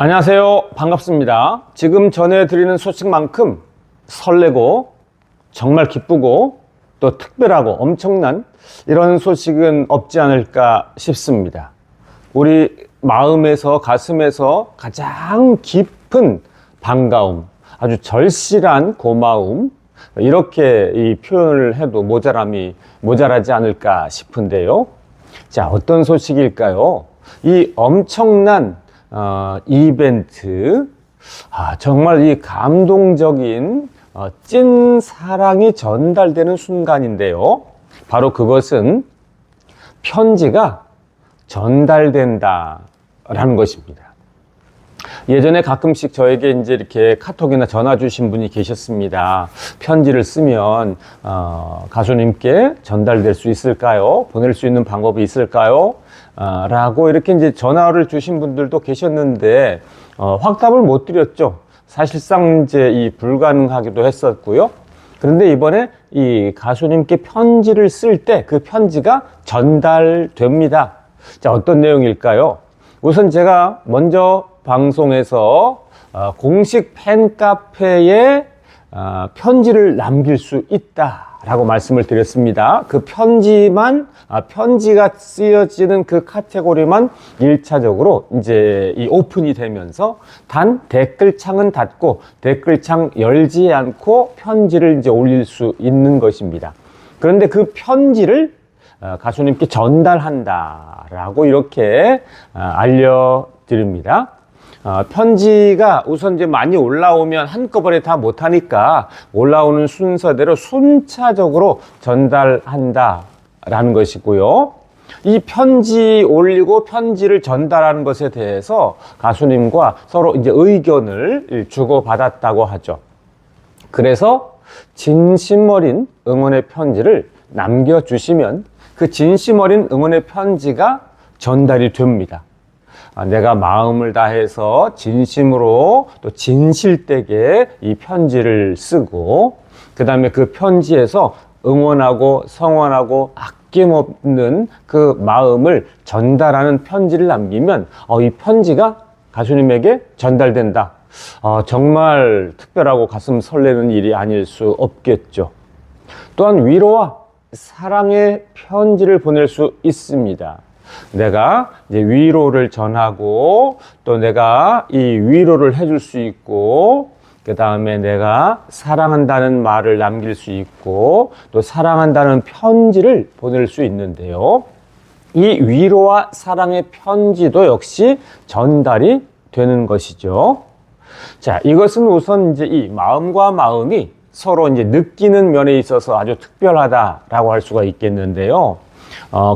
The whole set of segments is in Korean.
안녕하세요. 반갑습니다. 지금 전해드리는 소식만큼 설레고 정말 기쁘고 또 특별하고 엄청난 이런 소식은 없지 않을까 싶습니다. 우리 마음에서 가슴에서 가장 깊은 반가움, 아주 절실한 고마움, 이렇게 이 표현을 해도 모자라지 않을까 싶은데요. 자, 어떤 소식일까요? 이 엄청난 이벤트, 정말 이 감동적인 찐 사랑이 전달되는 순간인데요. 바로 그것은 편지가 전달된다라는 것입니다. 예전에 가끔씩 저에게 이제 이렇게 카톡이나 전화 주신 분이 계셨습니다. 편지를 쓰면 가수님께 전달될 수 있을까요? 보낼 수 있는 방법이 있을까요? 라고 이렇게 이제 전화를 주신 분들도 계셨는데 확답을 못 드렸죠. 사실상 이제 이 불가능하기도 했었고요. 그런데 이번에 이 가수님께 편지를 쓸 때 그 편지가 전달됩니다. 자, 어떤 내용일까요? 우선 제가 먼저 방송에서 공식 팬카페에 편지를 남길 수 있다라고 말씀을 드렸습니다. 그 편지가 쓰여지는 그 카테고리만 1차적으로 이제 이 오픈이 되면서 단 댓글창은 닫고 댓글창 열지 않고 편지를 이제 올릴 수 있는 것입니다. 그런데 그 편지를 가수님께 전달한다라고 이렇게 알려드립니다. 편지가 우선 이제 많이 올라오면 한꺼번에 다 못하니까 올라오는 순서대로 순차적으로 전달한다라는 것이고요. 이 편지 올리고 편지를 전달하는 것에 대해서 가수님과 서로 이제 의견을 주고받았다고 하죠. 그래서 진심 어린 응원의 편지를 남겨주시면 그 진심 어린 응원의 편지가 전달이 됩니다. 내가 마음을 다해서 진심으로 또 진실되게 이 편지를 쓰고 그 다음에 그 편지에서 응원하고 성원하고 아낌없는 그 마음을 전달하는 편지를 남기면 이 편지가 가수님에게 전달된다. 정말 특별하고 가슴 설레는 일이 아닐 수 없겠죠. 또한 위로와 사랑의 편지를 보낼 수 있습니다. 내가 이제 위로를 전하고 또 내가 이 위로를 해줄 수 있고 그 다음에 내가 사랑한다는 말을 남길 수 있고 또 사랑한다는 편지를 보낼 수 있는데요. 이 위로와 사랑의 편지도 역시 전달이 되는 것이죠. 자, 이것은 우선 이제 이 마음과 마음이 서로 이제 느끼는 면에 있어서 아주 특별하다라고 할 수가 있겠는데요.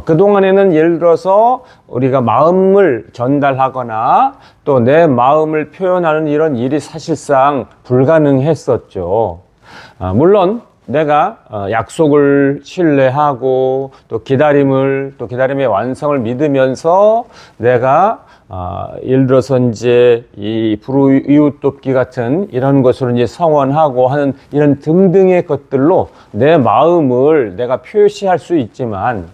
그동안에는 예를 들어서 우리가 마음을 전달하거나 또 내 마음을 표현하는 이런 일이 사실상 불가능했었죠. 물론 내가 약속을 신뢰하고 또 기다림의 완성을 믿으면서 내가 예를 들어서 이제 이 불이웃 돕기 같은 이런 것으로 이제 성원하고 하는 이런 등등의 것들로 내 마음을 내가 표시할 수 있지만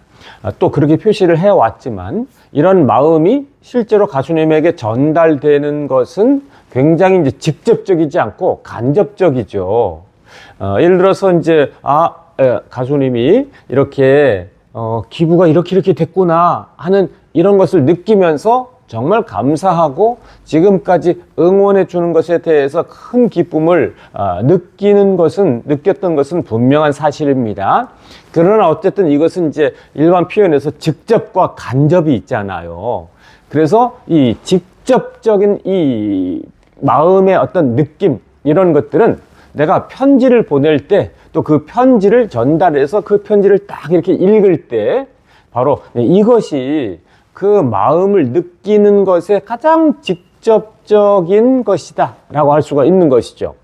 또 그렇게 표시를 해왔지만 이런 마음이 실제로 가수님에게 전달되는 것은 굉장히 이제 직접적이지 않고 간접적이죠. 예를 들어서 이제 가수님이 이렇게 기부가 이렇게 됐구나 하는 이런 것을 느끼면서 정말 감사하고 지금까지 응원해 주는 것에 대해서 큰 기쁨을 느꼈던 것은 분명한 사실입니다. 그러나 어쨌든 이것은 이제 일반 표현에서 직접과 간접이 있잖아요. 그래서 이 직접적인 이 마음의 어떤 느낌 이런 것들은 내가 편지를 보낼 때 또 그 편지를 전달해서 그 편지를 딱 이렇게 읽을 때 바로 이것이 그 마음을 느끼는 것에 가장 직접적인 것이다 라고 할 수가 있는 것이죠.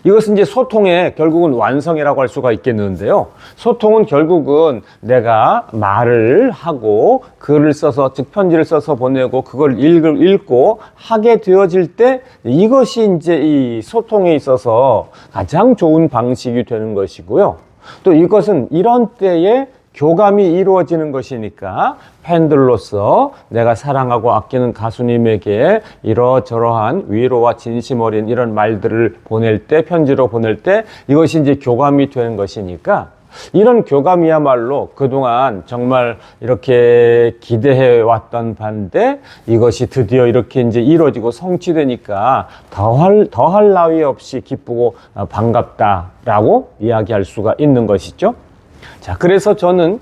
이것은 이제 소통의 결국은 완성이라고 할 수가 있겠는데요. 소통은 결국은 내가 말을 하고 글을 써서 즉 편지를 써서 보내고 그걸 읽고 하게 되어질 때 이것이 이제 이 소통에 있어서 가장 좋은 방식이 되는 것이고요. 또 이것은 이런 때에 교감이 이루어지는 것이니까 팬들로서 내가 사랑하고 아끼는 가수님에게 이러저러한 위로와 진심 어린 이런 말들을 보낼 때, 편지로 보낼 때 이것이 이제 교감이 되는 것이니까 이런 교감이야말로 그동안 정말 이렇게 기대해 왔던 반대 이것이 드디어 이렇게 이제 이루어지고 성취되니까 더할 나위 없이 기쁘고 반갑다라고 이야기할 수가 있는 것이죠. 자, 그래서 저는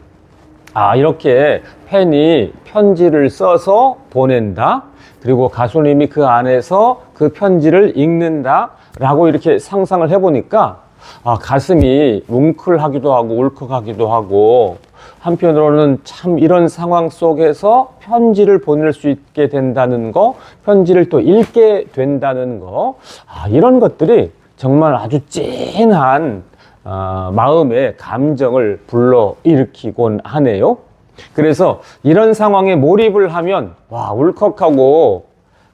이렇게 팬이 편지를 써서 보낸다. 그리고 가수님이 그 안에서 그 편지를 읽는다라고 이렇게 상상을 해보니까 가슴이 뭉클하기도 하고 울컥하기도 하고 한편으로는 참 이런 상황 속에서 편지를 보낼 수 있게 된다는 거, 편지를 또 읽게 된다는 거, 이런 것들이 정말 아주 찐한 마음의 감정을 불러일으키곤 하네요. 그래서 이런 상황에 몰입을 하면 울컥하고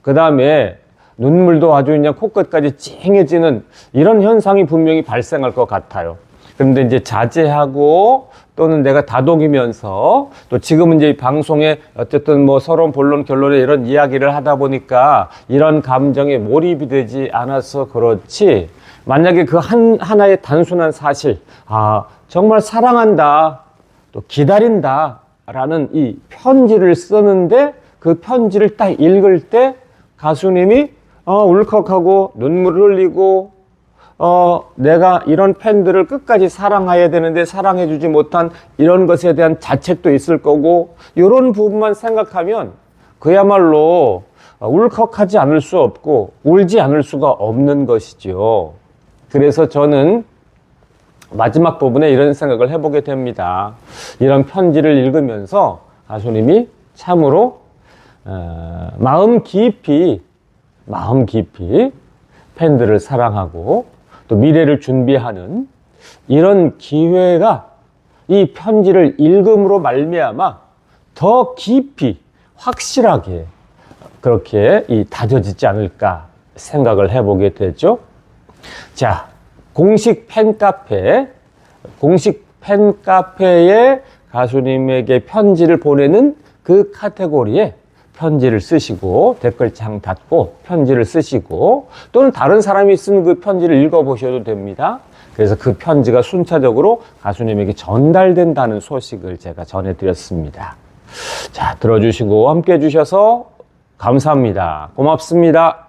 그 다음에 눈물도 아주 그냥 코끝까지 찡해지는 이런 현상이 분명히 발생할 것 같아요. 그런데 이제 자제하고 또는 내가 다독이면서 또 지금은 이제 방송에 어쨌든 뭐 서론, 본론, 결론에 이런 이야기를 하다 보니까 이런 감정에 몰입이 되지 않아서 그렇지, 만약에 그 하나의 단순한 사실, 정말 사랑한다, 또 기다린다 라는 이 편지를 쓰는데 그 편지를 딱 읽을 때 가수님이 울컥하고 눈물을 흘리고 내가 이런 팬들을 끝까지 사랑해야 되는데 사랑해주지 못한 이런 것에 대한 자책도 있을 거고, 이런 부분만 생각하면 그야말로 울컥하지 않을 수 없고 울지 않을 수가 없는 것이죠. 그래서 저는 마지막 부분에 이런 생각을 해보게 됩니다. 이런 편지를 읽으면서 가수님이 참으로 마음 깊이 팬들을 사랑하고 또 미래를 준비하는 이런 기회가 이 편지를 읽음으로 말미암아 더 깊이 확실하게 그렇게 다져지지 않을까 생각을 해보게 되죠. 자, 공식 팬카페에 가수님에게 편지를 보내는 그 카테고리에 편지를 쓰시고 댓글창 닫고 편지를 쓰시고, 또는 다른 사람이 쓴 그 편지를 읽어보셔도 됩니다. 그래서 그 편지가 순차적으로 가수님에게 전달된다는 소식을 제가 전해드렸습니다. 자, 들어주시고 함께 해주셔서 감사합니다. 고맙습니다.